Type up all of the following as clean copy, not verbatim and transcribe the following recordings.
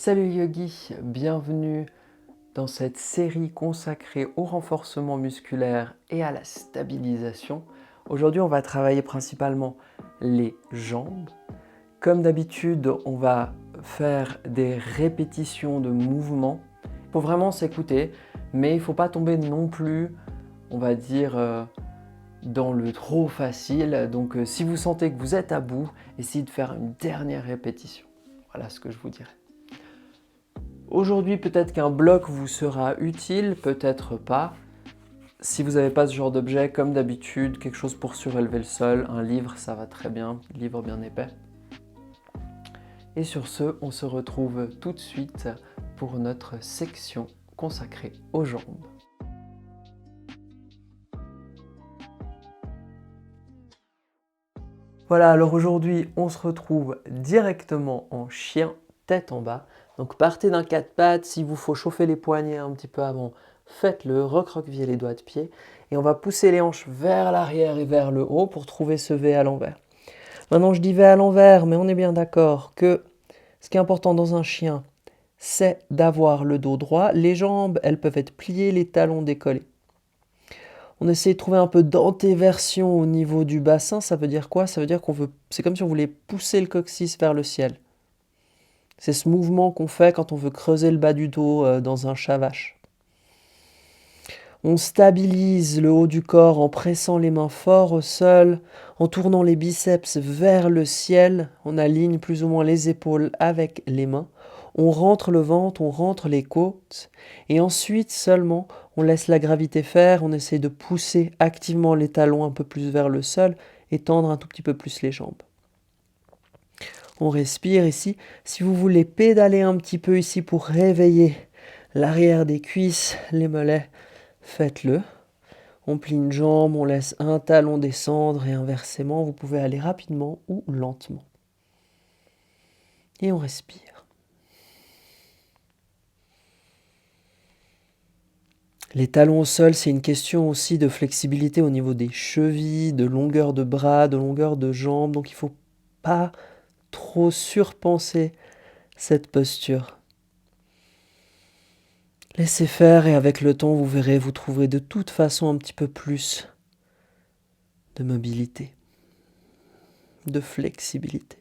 Salut Yogi, bienvenue dans cette série consacrée au renforcement musculaire et à la stabilisation. Aujourd'hui, on va travailler principalement les jambes. Comme d'habitude, on va faire des répétitions de mouvements. Il faut vraiment s'écouter, mais il ne faut pas tomber non plus, on va dire, dans le trop facile. Donc si vous sentez que vous êtes à bout, essayez de faire une dernière répétition. Voilà ce que je vous dirais. Aujourd'hui, peut-être qu'un bloc vous sera utile, peut-être pas. Si vous n'avez pas ce genre d'objet, comme d'habitude, quelque chose pour surélever le sol, un livre, ça va très bien, un livre bien épais. Et sur ce, on se retrouve tout de suite pour notre section consacrée aux jambes. Voilà, alors aujourd'hui, on se retrouve directement en chien, tête en bas. Donc partez d'un 4 pattes, s'il vous faut chauffer les poignets un petit peu avant, faites-le, recroquevillez les doigts de pied. Et on va pousser les hanches vers l'arrière et vers le haut pour trouver ce V à l'envers. Maintenant, je dis V à l'envers, mais on est bien d'accord que ce qui est important dans un chien, c'est d'avoir le dos droit. Les jambes, elles peuvent être pliées, les talons décollés. On essaie de trouver un peu d'antéversion au niveau du bassin. Ça veut dire quoi? Ça veut dire c'est comme si on voulait pousser le coccyx vers le ciel. C'est ce mouvement qu'on fait quand on veut creuser le bas du dos dans un chat-vache. On stabilise le haut du corps en pressant les mains fort au sol, en tournant les biceps vers le ciel. On aligne plus ou moins les épaules avec les mains. On rentre le ventre, on rentre les côtes. Et ensuite seulement, on laisse la gravité faire. On essaie de pousser activement les talons un peu plus vers le sol et tendre un tout petit peu plus les jambes. On respire ici. Si vous voulez pédaler un petit peu ici pour réveiller l'arrière des cuisses, les mollets, faites-le. On plie une jambe, on laisse un talon descendre et inversement, vous pouvez aller rapidement ou lentement. Et on respire. Les talons au sol, c'est une question aussi de flexibilité au niveau des chevilles, de longueur de bras, de longueur de jambes. Donc il ne faut pas trop surpenser cette posture. Laissez faire et avec le temps, vous verrez, vous trouverez de toute façon un petit peu plus de mobilité, de flexibilité.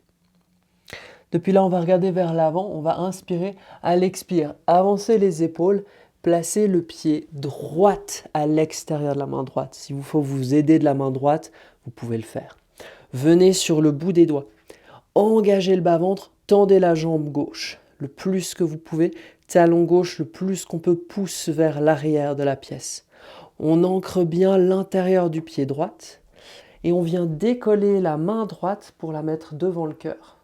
Depuis là, on va regarder vers l'avant, on va inspirer, à l'expire, avancer les épaules, placer le pied droit à l'extérieur de la main droite. S'il vous faut vous aider de la main droite, vous pouvez le faire. Venez sur le bout des doigts, engagez le bas-ventre, tendez la jambe gauche le plus que vous pouvez, talon gauche le plus qu'on peut pousse vers l'arrière de la pièce. On ancre bien l'intérieur du pied droit et on vient décoller la main droite pour la mettre devant le cœur.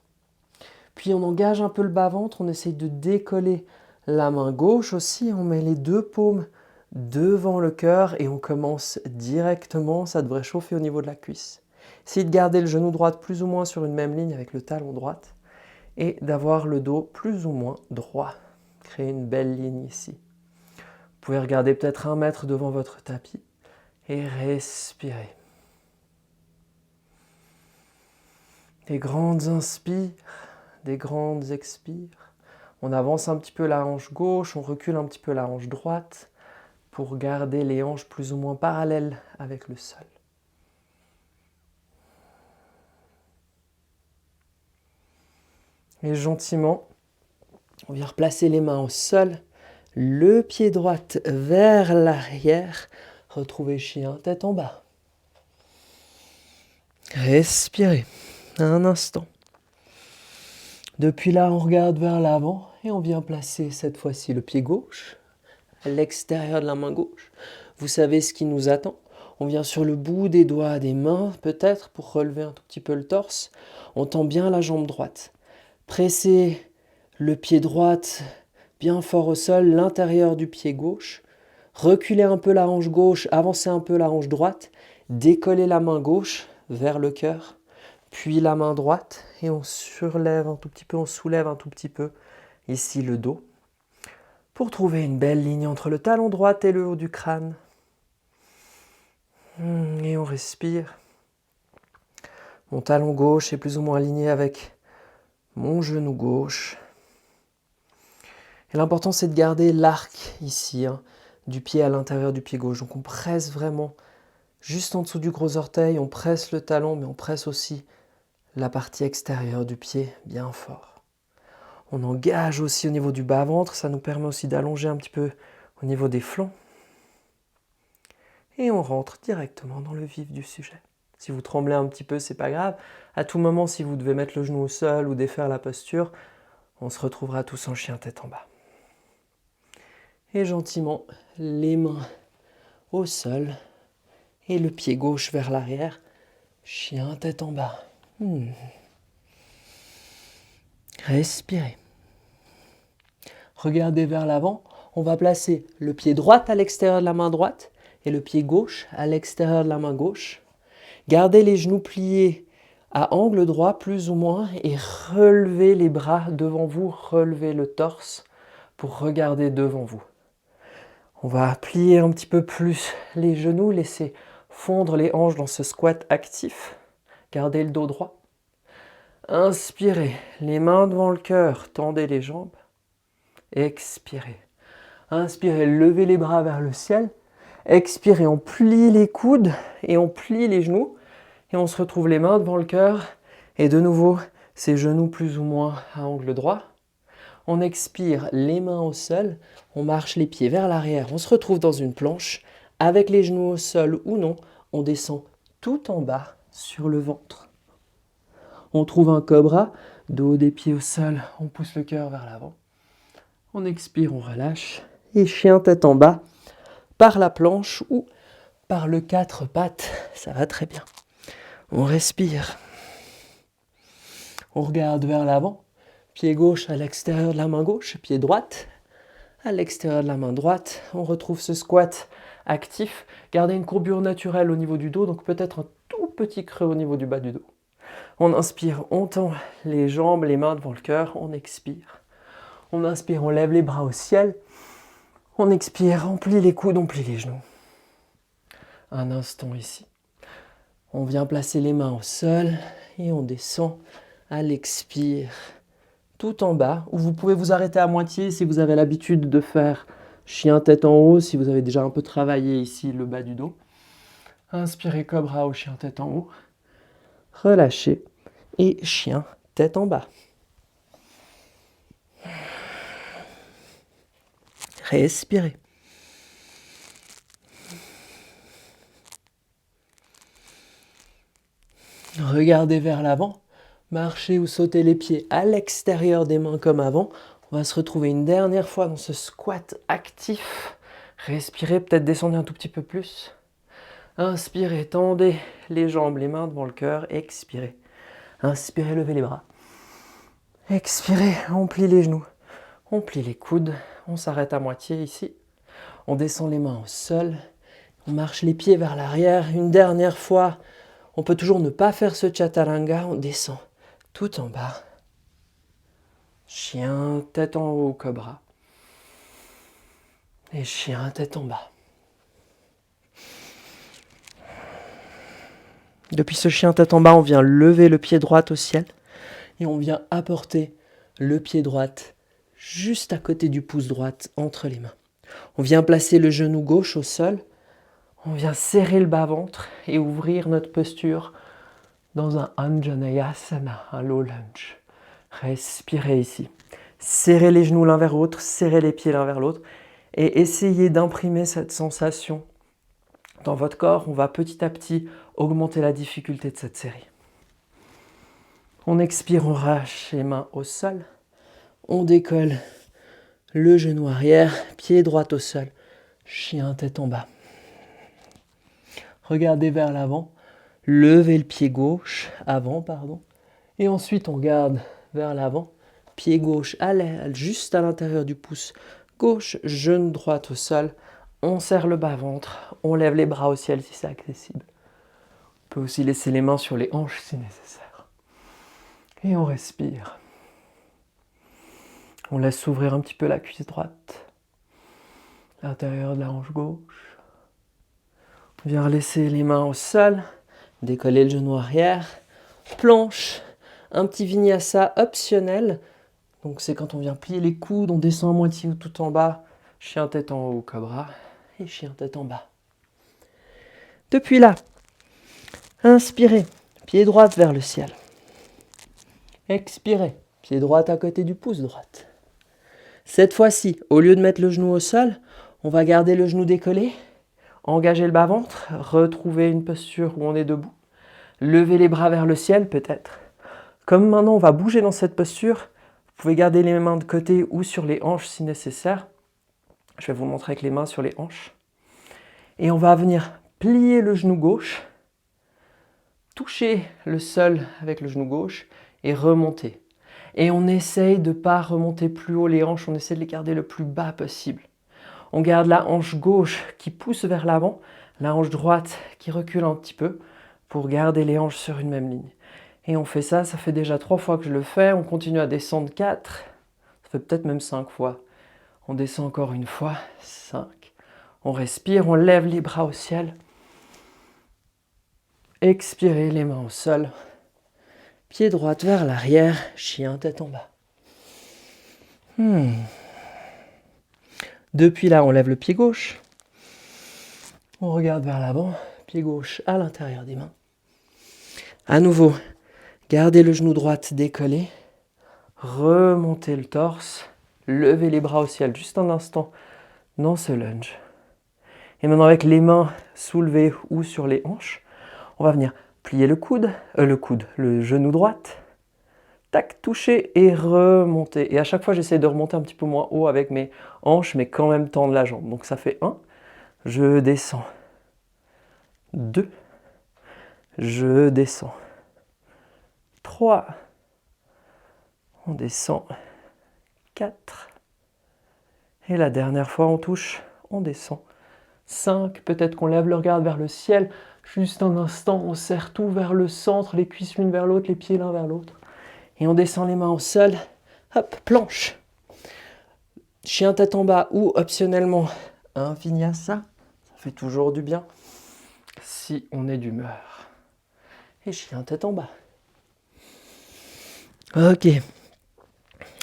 Puis on engage un peu le bas-ventre, on essaye de décoller la main gauche aussi, on met les deux paumes devant le cœur et on commence directement, ça devrait chauffer au niveau de la cuisse. Essayez de garder le genou droit plus ou moins sur une même ligne avec le talon droit et d'avoir le dos plus ou moins droit. Créez une belle ligne ici. Vous pouvez regarder peut-être 1 mètre devant votre tapis et respirer. Des grandes inspires, des grandes expires. On avance un petit peu la hanche gauche, on recule un petit peu la hanche droite pour garder les hanches plus ou moins parallèles avec le sol. Et gentiment, on vient replacer les mains au sol, le pied droit vers l'arrière, retrouvez chien, tête en bas. Respirez un instant. Depuis là, on regarde vers l'avant et on vient placer cette fois-ci le pied gauche à l'extérieur de la main gauche. Vous savez ce qui nous attend. On vient sur le bout des doigts des mains, peut-être, pour relever un tout petit peu le torse. On tend bien la jambe droite. Pressez le pied droit bien fort au sol, l'intérieur du pied gauche. Reculez un peu la hanche gauche, avancez un peu la hanche droite. Décollez la main gauche vers le cœur. Puis la main droite et on surlève un tout petit peu, on soulève un tout petit peu ici le dos pour trouver une belle ligne entre le talon droit et le haut du crâne. Et on respire. Mon talon gauche est plus ou moins aligné avec mon genou gauche. Et l'important, c'est de garder l'arc ici, hein, du pied à l'intérieur du pied gauche. Donc on presse vraiment juste en dessous du gros orteil, on presse le talon, mais on presse aussi la partie extérieure du pied bien fort. On engage aussi au niveau du bas-ventre, ça nous permet aussi d'allonger un petit peu au niveau des flancs. Et on rentre directement dans le vif du sujet. Si vous tremblez un petit peu, c'est pas grave. À tout moment, si vous devez mettre le genou au sol ou défaire la posture, on se retrouvera tous en chien tête en bas. Et gentiment, les mains au sol et le pied gauche vers l'arrière, chien tête en bas. Respirez. Regardez vers l'avant. On va placer le pied droit à l'extérieur de la main droite et le pied gauche à l'extérieur de la main gauche. Gardez les genoux pliés à angle droit plus ou moins et relevez les bras devant vous, relevez le torse pour regarder devant vous. On va plier un petit peu plus les genoux, laisser fondre les hanches dans ce squat actif. Gardez le dos droit. Inspirez, les mains devant le cœur, tendez les jambes. Expirez. Inspirez, levez les bras vers le ciel. Expirez, on plie les coudes et on plie les genoux. Et on se retrouve les mains devant le cœur. Et de nouveau, ces genoux plus ou moins à angle droit. On expire, les mains au sol. On marche les pieds vers l'arrière. On se retrouve dans une planche. Avec les genoux au sol ou non, on descend tout en bas sur le ventre. On trouve un cobra, dos des pieds au sol. On pousse le cœur vers l'avant. On expire, on relâche. Et chien tête en bas, par la planche ou par le 4 pattes. Ça va très bien. On respire. On regarde vers l'avant. Pied gauche à l'extérieur de la main gauche. Pied droite à l'extérieur de la main droite. On retrouve ce squat actif. Gardez une courbure naturelle au niveau du dos. Donc peut-être un tout petit creux au niveau du bas du dos. On inspire, on tend les jambes, les mains devant le cœur. On expire. On inspire, on lève les bras au ciel. On expire, on plie les coudes, on plie les genoux. Un instant ici. On vient placer les mains au sol et on descend à l'expire tout en bas. Ou vous pouvez vous arrêter à moitié si vous avez l'habitude de faire chien tête en haut, si vous avez déjà un peu travaillé ici le bas du dos. Inspirez cobra ou chien tête en haut. Relâchez et chien tête en bas. Respirez. Regardez vers l'avant. Marchez ou sautez les pieds à l'extérieur des mains comme avant. On va se retrouver une dernière fois dans ce squat actif. Respirez, peut-être descendez un tout petit peu plus. Inspirez, tendez les jambes, les mains devant le cœur. Expirez. Inspirez, levez les bras. Expirez, on plie les genoux. On plie les coudes. On s'arrête à moitié ici. On descend les mains au sol. On marche les pieds vers l'arrière. Une dernière fois. On peut toujours ne pas faire ce chaturanga. On descend tout en bas. Chien, tête en haut, cobra. Et chien, tête en bas. Depuis ce chien, tête en bas, on vient lever le pied droit au ciel. Et on vient apporter le pied droit juste à côté du pouce droite entre les mains. On vient placer le genou gauche au sol. On vient serrer le bas-ventre et ouvrir notre posture dans un Anjaneyasana, un low lunge. Respirez ici. Serrez les genoux l'un vers l'autre, serrez les pieds l'un vers l'autre et essayez d'imprimer cette sensation dans votre corps. On va petit à petit augmenter la difficulté de cette série. On expire, on relâche les mains au sol. On décolle le genou arrière, pied droit au sol, chien tête en bas. Regardez vers l'avant, levez le pied gauche, et ensuite on garde vers l'avant, pied gauche juste à l'intérieur du pouce gauche, genou droit au sol, on serre le bas-ventre, on lève les bras au ciel si c'est accessible. On peut aussi laisser les mains sur les hanches si nécessaire. Et on respire. On laisse s'ouvrir un petit peu la cuisse droite, l'intérieur de la hanche gauche. On vient laisser les mains au sol, décoller le genou arrière, planche, un petit vinyasa optionnel. Donc c'est quand on vient plier les coudes, on descend à moitié ou tout en bas. Chien tête en haut, cobra. Et chien tête en bas. Depuis là, inspirez, pied droit vers le ciel. Expirez, pied droit à côté du pouce droite. Cette fois-ci, au lieu de mettre le genou au sol, on va garder le genou décollé, engager le bas-ventre, retrouver une posture où on est debout, lever les bras vers le ciel peut-être. Comme maintenant on va bouger dans cette posture, vous pouvez garder les mains de côté ou sur les hanches si nécessaire. Je vais vous montrer avec les mains sur les hanches. Et on va venir plier le genou gauche, toucher le sol avec le genou gauche et remonter. Et on essaye de ne pas remonter plus haut les hanches, on essaie de les garder le plus bas possible. On garde la hanche gauche qui pousse vers l'avant, la hanche droite qui recule un petit peu pour garder les hanches sur une même ligne. Et on fait ça, ça fait déjà 3 fois que je le fais, on continue à descendre 4, ça fait peut-être même 5 fois. On descend encore une fois, 5. On respire, on lève les bras au ciel. Expirez, les mains au sol. Pied droit vers l'arrière, chien tête en bas. Depuis là, on lève le pied gauche. On regarde vers l'avant, pied gauche à l'intérieur des mains. À nouveau, gardez le genou droit décollé. Remontez le torse. Levez les bras au ciel juste un instant dans ce lunge. Et maintenant avec les mains soulevées ou sur les hanches, on va venir plier le genou droite. Tac, toucher et remonter. Et à chaque fois, j'essaie de remonter un petit peu moins haut avec mes hanches, mais quand même tendre la jambe. Donc ça fait 1. Je descends. 2. Je descends. 3. On descend. 4. Et la dernière fois, on touche, on descend. 5. Peut-être qu'on lève le regard vers le ciel. Juste un instant, on serre tout vers le centre, les cuisses l'une vers l'autre, les pieds l'un vers l'autre. Et on descend les mains au sol. Hop, planche. Chien tête en bas ou optionnellement un vinyasa. Ça fait toujours du bien si on est d'humeur. Et chien tête en bas. Ok.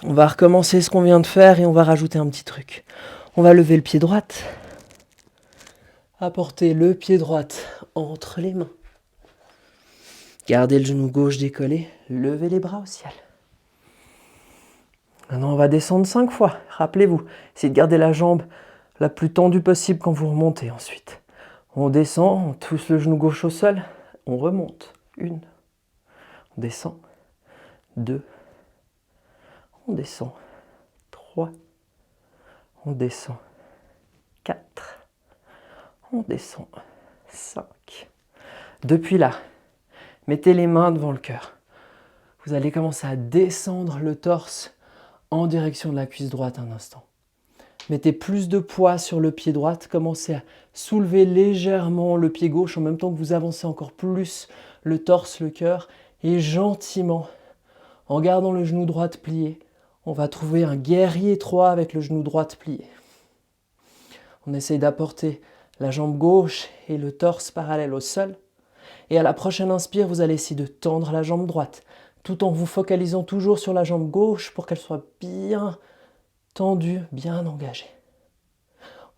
On va recommencer ce qu'on vient de faire et on va rajouter un petit truc. On va lever le pied droit. Apporter le pied droit entre les mains. Gardez le genou gauche décollé. Levez les bras au ciel. Maintenant, on va descendre 5 fois. Rappelez-vous, essayez de garder la jambe la plus tendue possible quand vous remontez ensuite. On descend, on touche le genou gauche au sol. On remonte. 1. On descend. 2. On descend. 3. On descend. 4. On descend. 5. Depuis là, mettez les mains devant le cœur. Vous allez commencer à descendre le torse en direction de la cuisse droite un instant. Mettez plus de poids sur le pied droit. Commencez à soulever légèrement le pied gauche en même temps que vous avancez encore plus le torse, le cœur. Et gentiment, en gardant le genou droit plié, on va trouver un guerrier 3 avec le genou droit plié. On essaye d'apporter la jambe gauche et le torse parallèle au sol. Et à la prochaine inspire, vous allez essayer de tendre la jambe droite, tout en vous focalisant toujours sur la jambe gauche pour qu'elle soit bien tendue, bien engagée.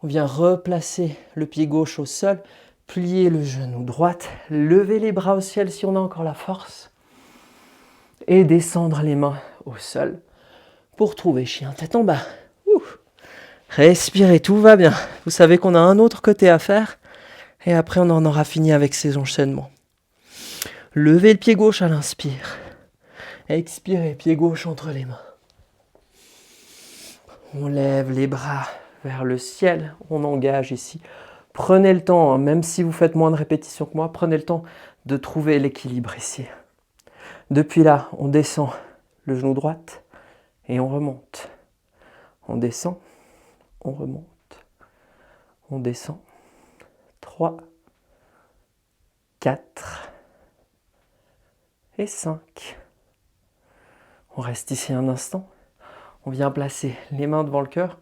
On vient replacer le pied gauche au sol, plier le genou droit, lever les bras au ciel si on a encore la force, et descendre les mains au sol pour trouver chien tête en bas. Respirez, tout va bien. Vous savez qu'on a un autre côté à faire, et après on en aura fini avec ces enchaînements. Levez le pied gauche à l'inspire. Expirez, pied gauche entre les mains. On lève les bras vers le ciel, on engage ici. Prenez le temps, même si vous faites moins de répétitions que moi, prenez le temps de trouver l'équilibre ici. Depuis là, on descend le genou droit et on remonte. On descend, on remonte. On descend. 3, 4 et 5. On reste ici un instant. On vient placer les mains devant le cœur.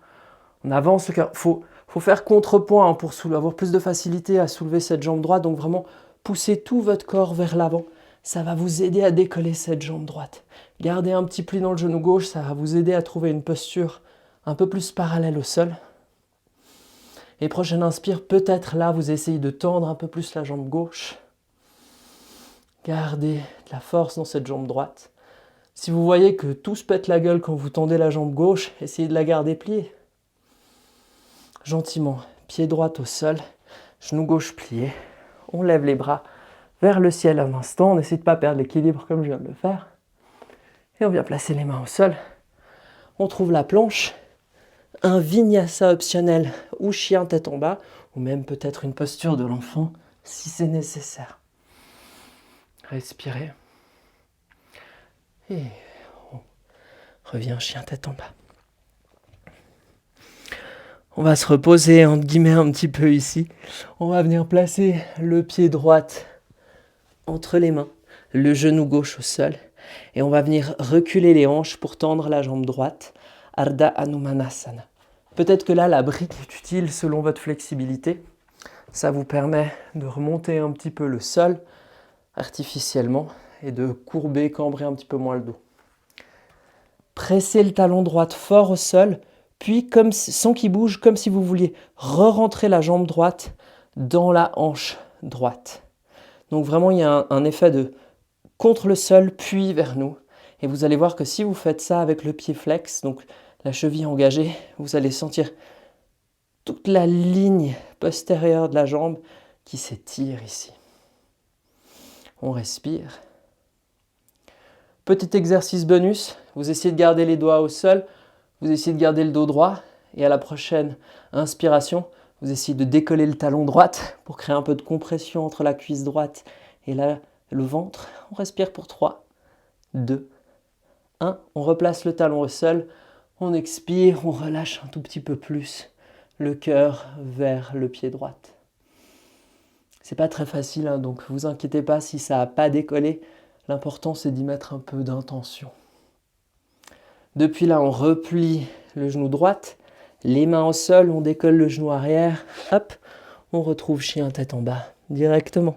On avance le cœur. Faut faire contrepoint pour avoir plus de facilité à soulever cette jambe droite. Donc vraiment, poussez tout votre corps vers l'avant. ça va vous aider à décoller cette jambe droite. Gardez un petit pli dans le genou gauche, ça va vous aider à trouver une posture un peu plus parallèle au sol. Et prochaine inspire, peut-être là, vous essayez de tendre un peu plus la jambe gauche. Gardez de la force dans cette jambe droite. Si vous voyez que tout se pète la gueule quand vous tendez la jambe gauche, essayez de la garder pliée. Gentiment, pied droit au sol, genou gauche plié. On lève les bras vers le ciel un instant. On essaie de ne pas perdre l'équilibre comme je viens de le faire. Et on vient placer les mains au sol. On trouve la planche, un vinyasa optionnel ou chien tête en bas, ou même peut-être une posture de l'enfant si c'est nécessaire. Respirez. Et on revient chien tête en bas. On va se reposer entre guillemets un petit peu ici. On va venir placer le pied droit entre les mains, le genou gauche au sol. Et on va venir reculer les hanches pour tendre la jambe droite. Ardha Hanumanasana. Peut-être que là, la brique est utile selon votre flexibilité. Ça vous permet de remonter un petit peu le sol artificiellement et de courber, cambrer un petit peu moins le dos. Pressez le talon droit fort au sol, puis sans qu'il bouge, comme si vous vouliez re-rentrer la jambe droite dans la hanche droite. Donc vraiment, il y a un effet de contre le sol, puis vers nous. Et vous allez voir que si vous faites ça avec le pied flex, donc la cheville engagée, vous allez sentir toute la ligne postérieure de la jambe qui s'étire ici. On respire. Petit exercice bonus, vous essayez de garder les doigts au sol, vous essayez de garder le dos droit, et à la prochaine inspiration, vous essayez de décoller le talon droit pour créer un peu de compression entre la cuisse droite et le ventre. On respire pour 3, 2, 1. On replace le talon au sol, on expire, on relâche un tout petit peu plus le cœur vers le pied droit. C'est pas très facile, hein, donc vous inquiétez pas si ça n'a pas décollé. L'important, c'est d'y mettre un peu d'intention. Depuis là, on replie le genou droit, les mains au sol, on décolle le genou arrière, hop, on retrouve chien tête en bas directement.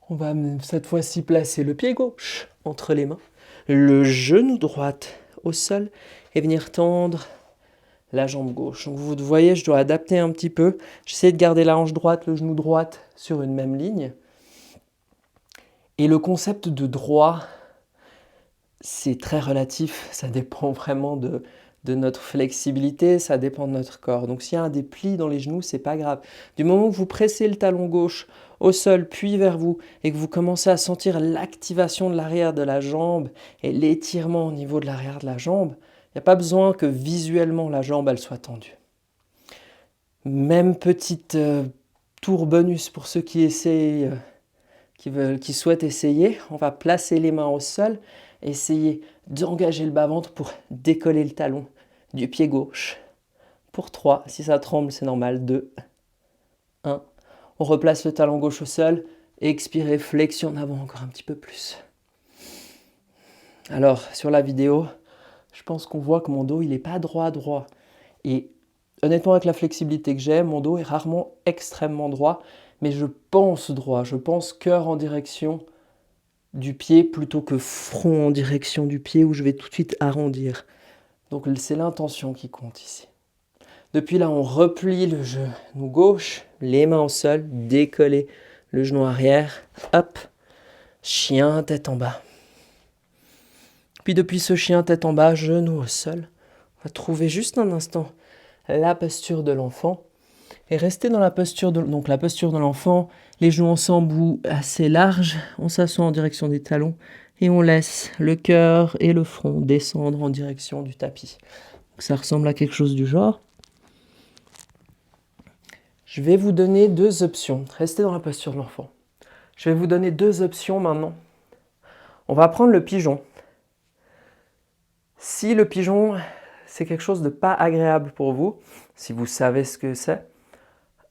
On va cette fois-ci placer le pied gauche entre les mains, le genou droit au sol et venir tendre la jambe gauche. Donc vous voyez, je dois adapter un petit peu. J'essaie de garder la hanche droite, le genou droit sur une même ligne. Et le concept de droit, c'est très relatif. Ça dépend vraiment de notre flexibilité, ça dépend de notre corps. Donc s'il y a des plis dans les genoux, c'est pas grave. Du moment que vous pressez le talon gauche au sol, puis vers vous, et que vous commencez à sentir l'activation de l'arrière de la jambe et l'étirement au niveau de l'arrière de la jambe, il n'y a pas besoin que visuellement la jambe elle soit tendue. Même petite tour bonus pour ceux qui essayent, qui souhaitent essayer. On va placer les mains au sol, essayer d'engager le bas-ventre pour décoller le talon du pied gauche. Pour 3, si ça tremble, c'est normal. 2, 1. On replace le talon gauche au sol. Expirez, flexion en avant encore un petit peu plus. Alors, sur la vidéo, je pense qu'on voit que mon dos, il n'est pas droit. Et honnêtement, avec la flexibilité que j'ai, mon dos est rarement extrêmement droit, mais je pense droit. Je pense cœur en direction du pied plutôt que front en direction du pied où je vais tout de suite arrondir. Donc c'est l'intention qui compte ici. Depuis là, on replie le genou gauche, les mains au sol, décoller le genou arrière, hop, chien tête en bas. Puis depuis ce chien tête en bas, genou au sol, on va trouver juste un instant la posture de l'enfant et rester dans la posture de l'enfant, les genoux ensemble ou assez larges, on s'assoit en direction des talons et on laisse le cœur et le front descendre en direction du tapis. Donc ça ressemble à quelque chose du genre. Je vais vous donner 2 options. Restez dans la posture de l'enfant. Je vais vous donner 2 options maintenant. On va prendre le pigeon. Si le pigeon, c'est quelque chose de pas agréable pour vous, si vous savez ce que c'est,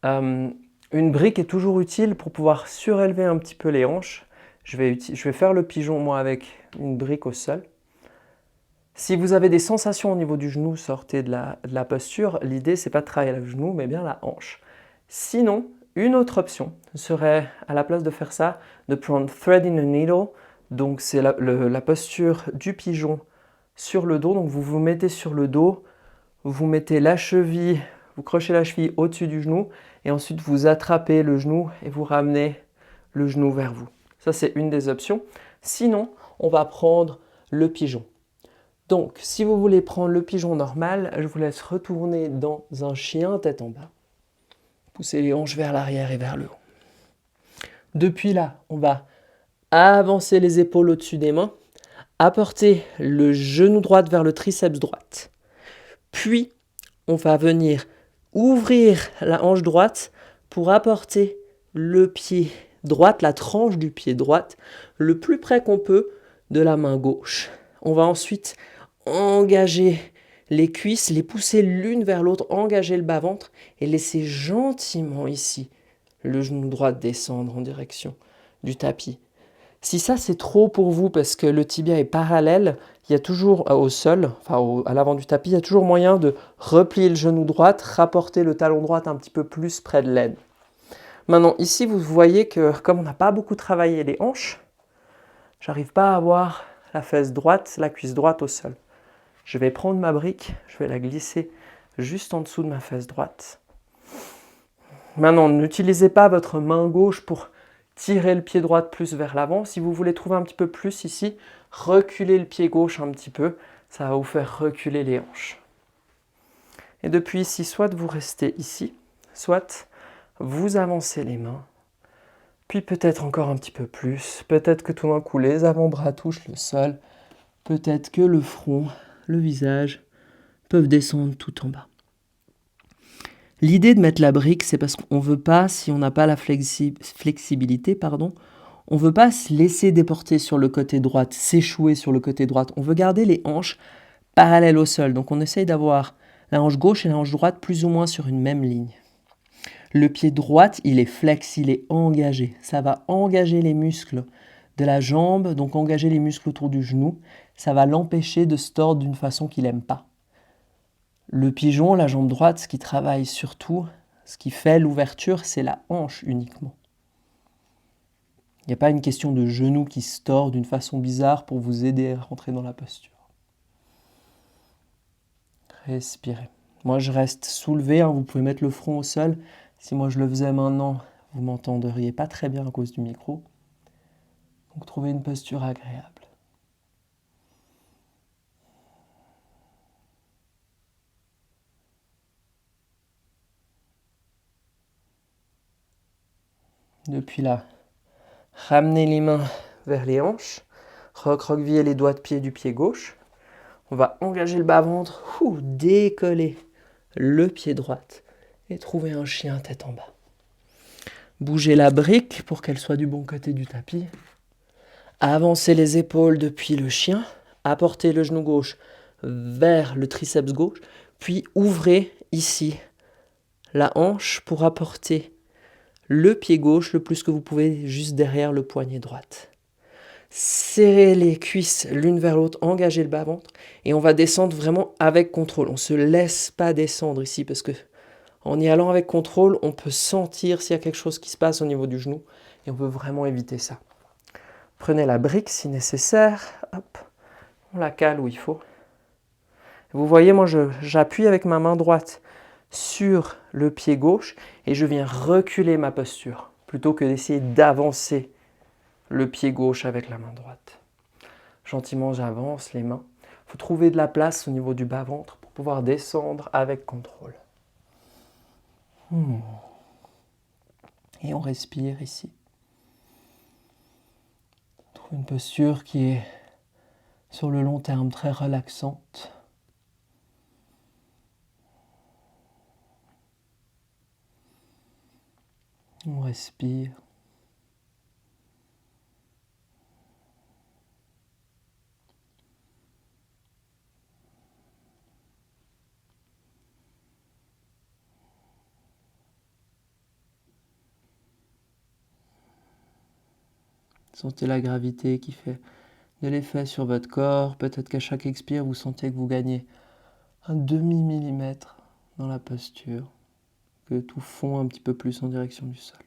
une brique est toujours utile pour pouvoir surélever un petit peu les hanches. Je vais faire le pigeon, moi, avec une brique au sol. Si vous avez des sensations au niveau du genou, sortez de la posture. L'idée, c'est pas de travailler le genou, mais bien la hanche. Sinon, Une autre option serait, à la place de faire ça, de prendre threading a needle. Donc c'est la posture du pigeon sur le dos. Donc vous vous mettez sur le dos, vous mettez la cheville, vous crochez la cheville au-dessus du genou et ensuite vous attrapez le genou et vous ramenez le genou vers vous. Ça, c'est une des options. Sinon, on va prendre le pigeon. Donc, si vous voulez prendre le pigeon normal, je vous laisse retourner dans un chien tête en bas. Poussez les hanches vers l'arrière et vers le haut. Depuis là, on va avancer les épaules au-dessus des mains, apporter le genou droit vers le triceps droite. Puis, on va venir ouvrir la hanche droite pour apporter le pied droit, la tranche du pied droite, le plus près qu'on peut de la main gauche. On va ensuite engager les cuisses, les pousser l'une vers l'autre, engager le bas-ventre et laisser gentiment ici le genou droit descendre en direction du tapis. Si ça c'est trop pour vous parce que le tibia est parallèle, il y a toujours au sol, à l'avant du tapis, il y a toujours moyen de replier le genou droit, rapporter le talon droit un petit peu plus près de l'aine. Maintenant ici vous voyez que comme on n'a pas beaucoup travaillé les hanches, j'arrive pas à avoir la fesse droite, la cuisse droite au sol. Je vais prendre ma brique, je vais la glisser juste en dessous de ma fesse droite. Maintenant, n'utilisez pas votre main gauche pour tirer le pied droit plus vers l'avant. Si vous voulez trouver un petit peu plus ici, reculez le pied gauche un petit peu. Ça va vous faire reculer les hanches. Et depuis ici, soit vous restez ici, soit vous avancez les mains. Puis peut-être encore un petit peu plus. Peut-être que tout d'un coup, les avant-bras touchent le sol. Peut-être que le front, le visage peuvent descendre tout en bas. L'idée de mettre la brique, c'est parce qu'on ne veut pas, si on n'a pas la flexibilité, on ne veut pas se laisser déporter sur le côté droit, s'échouer sur le côté droit. On veut garder les hanches parallèles au sol. Donc on essaye d'avoir la hanche gauche et la hanche droite plus ou moins sur une même ligne. Le pied droit, il est flex, il est engagé. Ça va engager les muscles de la jambe, donc engager les muscles autour du genou. Ça va l'empêcher de se tordre d'une façon qu'il n'aime pas. Le pigeon, la jambe droite, ce qui travaille surtout, ce qui fait l'ouverture, c'est la hanche uniquement. Il n'y a pas une question de genou qui se tord d'une façon bizarre pour vous aider à rentrer dans la posture. Respirez. Moi, je reste soulevé, vous pouvez mettre le front au sol. Si moi je le faisais maintenant, vous ne m'entendriez pas très bien à cause du micro. Donc trouvez une posture agréable. Depuis là, ramenez les mains vers les hanches, recroquevillez les doigts de pied du pied gauche. On va engager le bas-ventre, décoller le pied droit et trouver un chien tête en bas. Bougez la brique pour qu'elle soit du bon côté du tapis. Avancez les épaules depuis le chien, apportez le genou gauche vers le triceps gauche, puis ouvrez ici la hanche pour apporter le pied gauche le plus que vous pouvez juste derrière le poignet droit. Serrez les cuisses l'une vers l'autre, engagez le bas-ventre et on va descendre vraiment avec contrôle. On ne se laisse pas descendre ici parce que en y allant avec contrôle, on peut sentir s'il y a quelque chose qui se passe au niveau du genou et on veut vraiment éviter ça. Prenez la brique si nécessaire, hop, on la cale où il faut. Vous voyez, moi j'appuie avec ma main droite sur le pied gauche et je viens reculer ma posture plutôt que d'essayer d'avancer le pied gauche avec la main droite. Gentiment, j'avance les mains. Il faut trouver de la place au niveau du bas-ventre pour pouvoir descendre avec contrôle. Et on respire ici. On trouve une posture qui est sur le long terme très relaxante. On respire. Sentez la gravité qui fait de l'effet sur votre corps. Peut-être qu'à chaque expire, vous sentez que vous gagnez un demi-millimètre dans la posture. que tout fond un petit peu plus en direction du sol.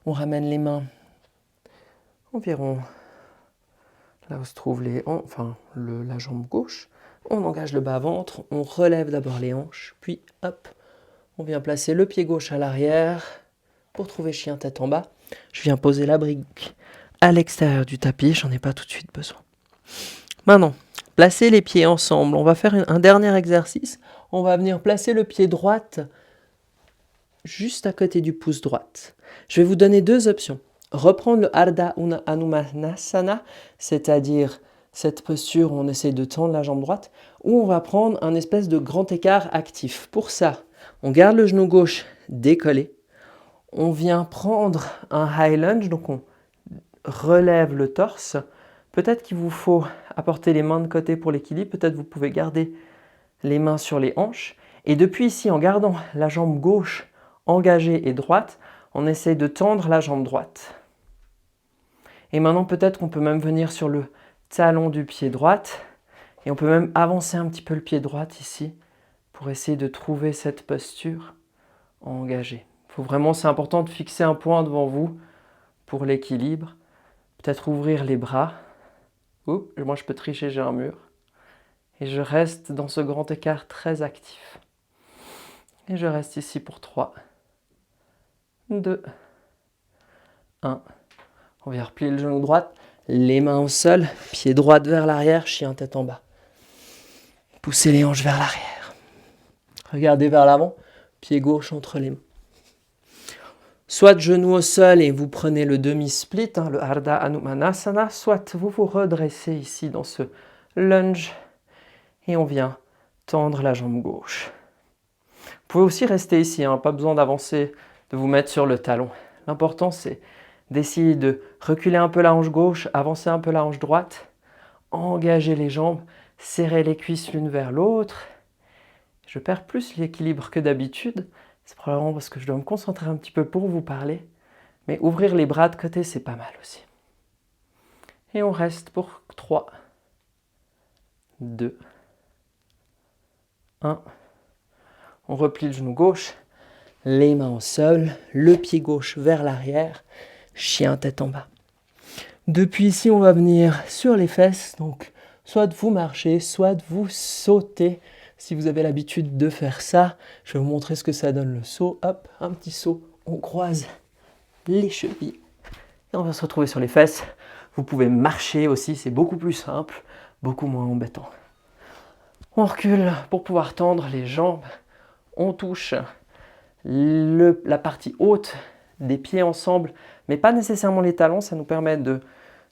On ramène les mains environ là où se trouve la jambe gauche. On engage le bas-ventre, on relève d'abord les hanches, puis hop, on vient placer le pied gauche à l'arrière pour trouver chien tête en bas. Je viens poser la brique à l'extérieur du tapis, j'en ai pas tout de suite besoin. Maintenant, placez les pieds ensemble. On va faire un dernier exercice. On va venir placer le pied droit juste à côté du pouce droite. Je vais vous donner deux options. Reprendre le Ardha Hanumanasana, c'est-à-dire cette posture où on essaye de tendre la jambe droite, ou on va prendre un espèce de grand écart actif. Pour ça, on garde le genou gauche décollé. On vient prendre un high lunge, donc on relève le torse. Peut-être qu'il vous faut apporter les mains de côté pour l'équilibre, peut-être vous pouvez garder les mains sur les hanches. Et depuis ici, en gardant la jambe gauche engagée et droite, on essaye de tendre la jambe droite. Et maintenant, peut-être qu'on peut même venir sur le talon du pied droite et on peut même avancer un petit peu le pied droit ici pour essayer de trouver cette posture engagée. C'est important de fixer un point devant vous pour l'équilibre. Peut-être ouvrir les bras. Oups, moi je peux tricher, j'ai un mur. Et je reste dans ce grand écart très actif. Et je reste ici pour 3, 2, 1. On vient replier le genou droit, les mains au sol, pied droit vers l'arrière, chien tête en bas. Poussez les hanches vers l'arrière. Regardez vers l'avant, pied gauche entre les mains. Soit genou au sol et vous prenez le demi-split, le Ardha Hanumanasana, soit vous vous redressez ici dans ce lunge et on vient tendre la jambe gauche. Vous pouvez aussi rester ici, pas besoin d'avancer, de vous mettre sur le talon. L'important c'est d'essayer de reculer un peu la hanche gauche, avancer un peu la hanche droite, engager les jambes, serrer les cuisses l'une vers l'autre. Je perds plus l'équilibre que d'habitude, c'est probablement parce que je dois me concentrer un petit peu pour vous parler, mais ouvrir les bras de côté c'est pas mal aussi. Et on reste pour 3, 2, 1. On replie le genou gauche, les mains au sol, le pied gauche vers l'arrière, chien tête en bas. Depuis ici, on va venir sur les fesses, donc soit vous marchez, soit vous sautez. Si vous avez l'habitude de faire ça, je vais vous montrer ce que ça donne le saut. Hop, un petit saut, on croise les chevilles et on va se retrouver sur les fesses. Vous pouvez marcher aussi, c'est beaucoup plus simple, beaucoup moins embêtant. On recule pour pouvoir tendre les jambes. On touche la partie haute des pieds ensemble, mais pas nécessairement les talons, ça nous permet de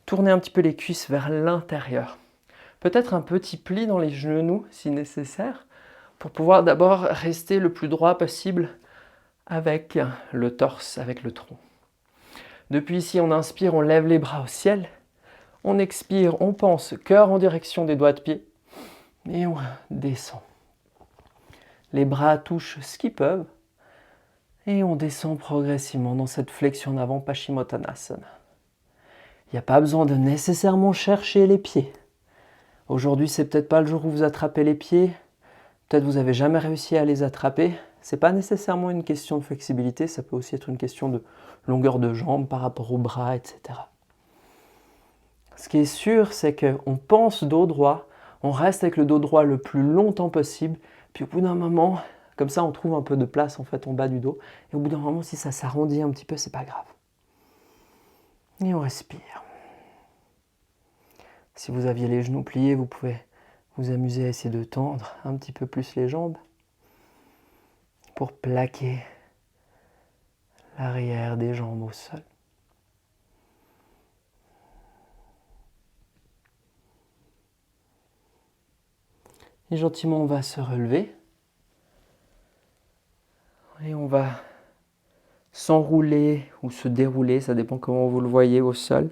tourner un petit peu les cuisses vers l'intérieur. Peut-être un petit pli dans les genoux si nécessaire, pour pouvoir d'abord rester le plus droit possible avec le torse, avec le tronc. Depuis ici, on inspire, on lève les bras au ciel. On expire, on pense cœur en direction des doigts de pied. Et on descend. Les bras touchent ce qu'ils peuvent. Et on descend progressivement dans cette flexion en avant, Paschimottanasana. Il n'y a pas besoin de nécessairement chercher les pieds. Aujourd'hui, c'est peut-être pas le jour où vous attrapez les pieds. Peut-être vous n'avez jamais réussi à les attraper. Ce n'est pas nécessairement une question de flexibilité, ça peut aussi être une question de longueur de jambe par rapport aux bras, etc. Ce qui est sûr, c'est qu'on pense dos droit, on reste avec le dos droit le plus longtemps possible, puis au bout d'un moment, comme ça on trouve un peu de place en fait en bas du dos, et au bout d'un moment, si ça s'arrondit un petit peu, c'est pas grave. Et on respire. Si vous aviez les genoux pliés, vous pouvez vous amuser à essayer de tendre un petit peu plus les jambes pour plaquer l'arrière des jambes au sol. Et gentiment, on va se relever. Et on va s'enrouler ou se dérouler, ça dépend comment vous le voyez, au sol.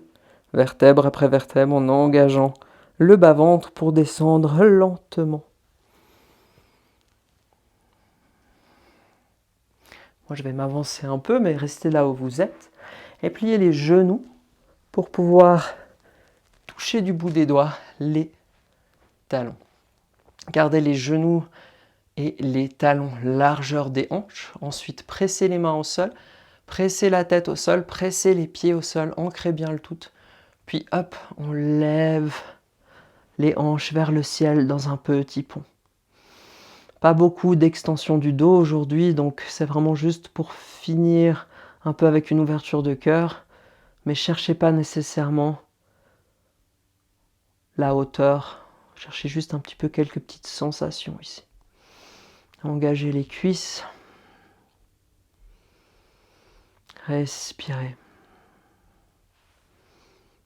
Vertèbre après vertèbre, en engageant le bas-ventre pour descendre lentement. Moi, je vais m'avancer un peu, mais restez là où vous êtes. Et pliez les genoux pour pouvoir toucher du bout des doigts les talons. Gardez les genoux et les talons, largeur des hanches. Ensuite, pressez les mains au sol, pressez la tête au sol, pressez les pieds au sol, ancrez bien le tout. Puis hop, on lève les hanches vers le ciel dans un petit pont. Pas beaucoup d'extension du dos aujourd'hui, donc c'est vraiment juste pour finir un peu avec une ouverture de cœur, mais cherchez pas nécessairement la hauteur, cherchez juste un petit peu quelques petites sensations ici. Engagez les cuisses, respirez.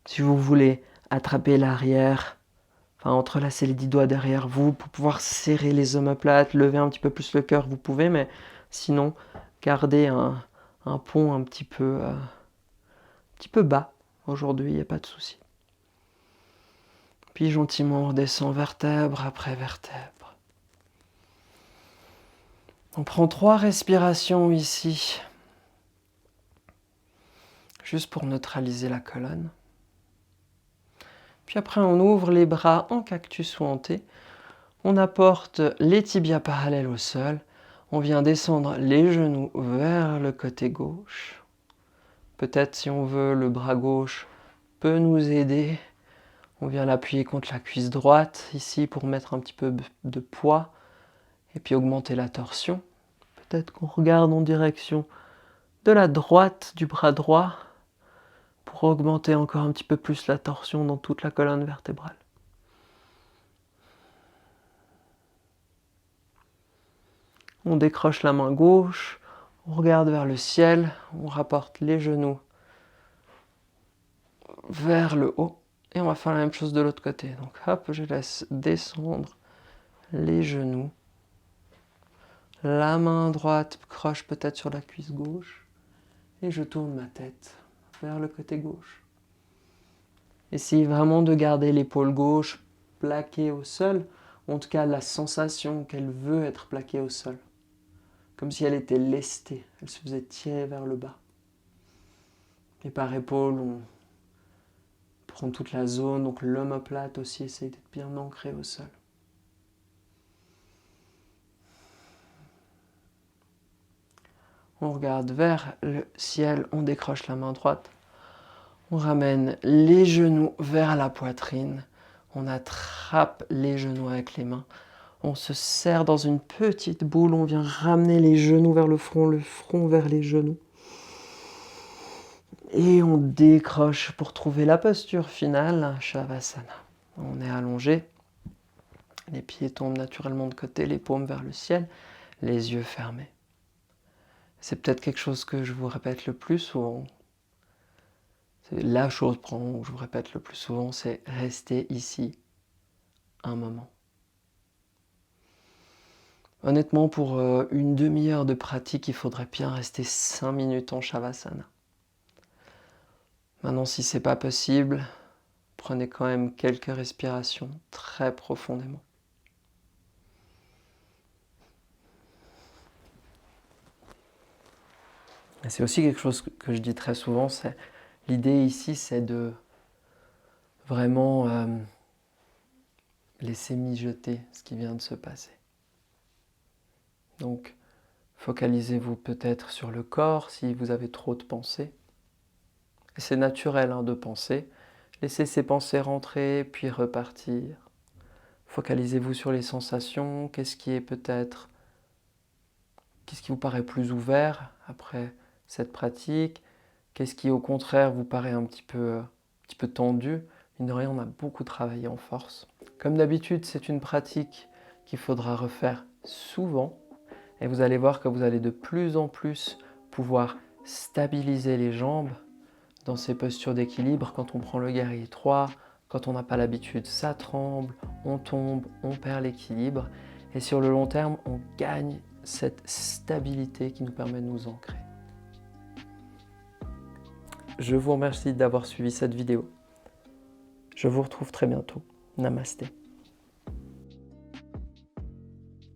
Si vous voulez attraper l'arrière, entrelacer les 10 doigts derrière vous pour pouvoir serrer les omoplates, lever un petit peu plus le cœur, vous pouvez, mais sinon, gardez un pont un petit peu bas aujourd'hui, il n'y a pas de souci. Puis gentiment, on redescend vertèbre après vertèbre. On prend 3 respirations ici, juste pour neutraliser la colonne. Puis après, on ouvre les bras en cactus ou en T. On apporte les tibias parallèles au sol. On vient descendre les genoux vers le côté gauche. Peut-être, si on veut, le bras gauche peut nous aider. On vient l'appuyer contre la cuisse droite, ici, pour mettre un petit peu de poids. Et puis augmenter la torsion. Peut-être qu'on regarde en direction de la droite du bras droit, pour augmenter encore un petit peu plus la torsion dans toute la colonne vertébrale. On décroche la main gauche, on regarde vers le ciel, on rapporte les genoux vers le haut et on va faire la même chose de l'autre côté. Donc hop, je laisse descendre les genoux. La main droite croche peut-être sur la cuisse gauche et je tourne ma tête vers le côté gauche. Essayez vraiment de garder l'épaule gauche plaquée au sol, en tout cas la sensation qu'elle veut être plaquée au sol. Comme si elle était lestée, elle se faisait tirer vers le bas. Et par épaule, on prend toute la zone, donc l'omoplate aussi essaye d'être bien ancrée au sol. On regarde vers le ciel, on décroche la main droite. On ramène les genoux vers la poitrine. On attrape les genoux avec les mains. On se serre dans une petite boule. On vient ramener les genoux vers le front vers les genoux. Et on décroche pour trouver la posture finale, Shavasana. On est allongé. Les pieds tombent naturellement de côté, les paumes vers le ciel, les yeux fermés. C'est peut-être quelque chose que je vous répète le plus souvent. C'est la chose que je vous répète le plus souvent, c'est rester ici un moment. Honnêtement, pour une demi-heure de pratique, il faudrait bien rester 5 minutes en Shavasana. Maintenant, si ce n'est pas possible, prenez quand même quelques respirations très profondément. Et c'est aussi quelque chose que je dis très souvent, c'est l'idée ici, c'est de vraiment laisser mijoter ce qui vient de se passer. Donc, focalisez-vous peut-être sur le corps si vous avez trop de pensées. Et c'est naturel de penser. Laissez ces pensées rentrer, puis repartir. Focalisez-vous sur les sensations. Qu'est-ce qui vous paraît plus ouvert après cette pratique? Qu'est-ce qui, au contraire, vous paraît un petit peu tendu? Mine de rien, on a beaucoup travaillé en force. Comme d'habitude, c'est une pratique qu'il faudra refaire souvent. Et vous allez voir que vous allez de plus en plus pouvoir stabiliser les jambes dans ces postures d'équilibre. Quand on prend le guerrier 3, quand on n'a pas l'habitude, ça tremble, on tombe, on perd l'équilibre. Et sur le long terme, on gagne cette stabilité qui nous permet de nous ancrer. Je vous remercie d'avoir suivi cette vidéo. Je vous retrouve très bientôt. Namasté.